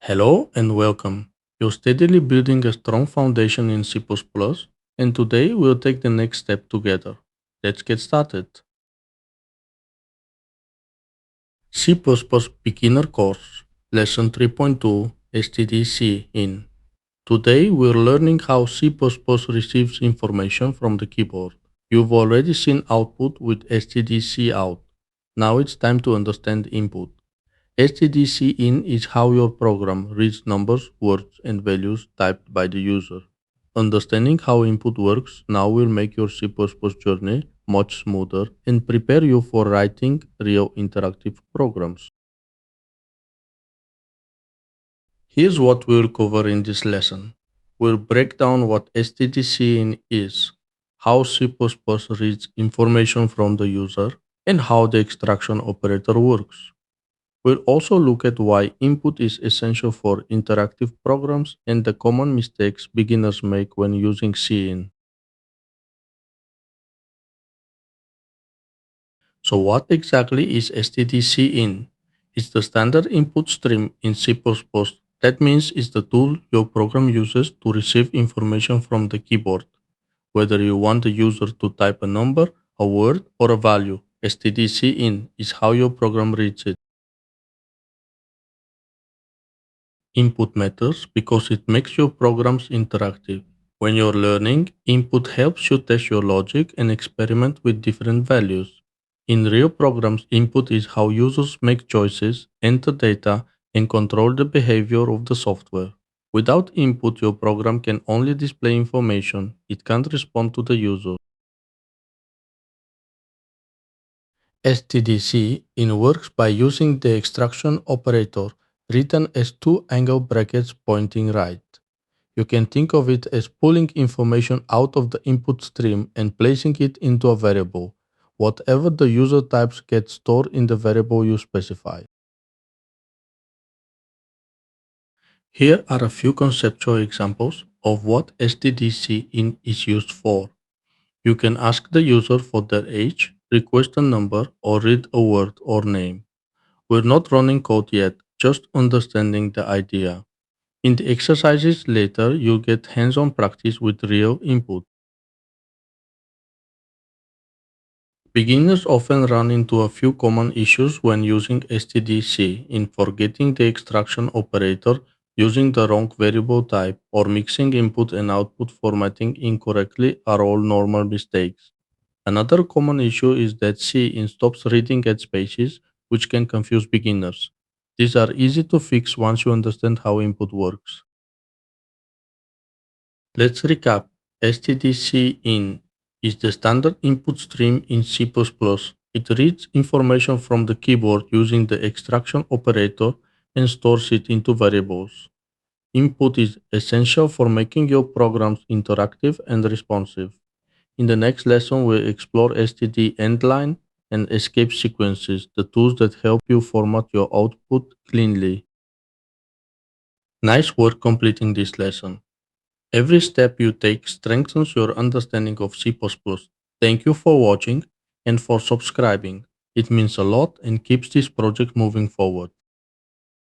Hello and welcome. You're steadily building a strong foundation in C++, and today we'll take the next step together. Let's get started. C++ Beginner Course, Lesson 3.2, STDC in. Today we're learning how C++ receives information from the keyboard. You've already seen output with stdc out. Now it's time to understand input. stdc in is how your program reads numbers, words, and values typed by the user. Understanding how input works now will make your C++ journey much smoother and prepare you for writing real interactive programs. Here's what we'll cover in this lesson. We'll break down what stdcin is, how C++ reads information from the user, and how the extraction operator works. We'll also look at why input is essential for interactive programs and the common mistakes beginners make when using cin. So what exactly is stdcin? It's the standard input stream in C++. That means it's the tool your program uses to receive information from the keyboard. Whether you want the user to type a number, a word, or a value, stdcin is how your program reads it. Input matters because it makes your programs interactive. When you're learning, input helps you test your logic and experiment with different values. In real programs, input is how users make choices, enter data, and control the behavior of the software. Without input, your program can only display information, it can't respond to the user. STDC in works by using the extraction operator, written as two angle brackets pointing right. You can think of it as pulling information out of the input stream and placing it into a variable. Whatever the user types gets stored in the variable you specify. Here are a few conceptual examples of what stdc in is used for. You can ask the user for their age, request a number, or read a word or name. We're not running code yet, just understanding the idea. In the exercises later, you'll get hands-on practice with real input. Beginners often run into a few common issues when using stdc in forgetting the extraction operator, using the wrong variable type, or mixing input and output formatting incorrectly are all normal mistakes. Another common issue is that cin stops reading at spaces, which can confuse beginners. These are easy to fix once you understand how input works. Let's recap. stdcin is the standard input stream in C++. It reads information from the keyboard using the extraction operator and stores it into variables. Input is essential for making your programs interactive and responsive. In the next lesson, we'll explore std endline and escape sequences, the tools that help you format your output cleanly. Nice work completing this lesson. Every step you take strengthens your understanding of C++. Thank you for watching and for subscribing. It means a lot and keeps this project moving forward.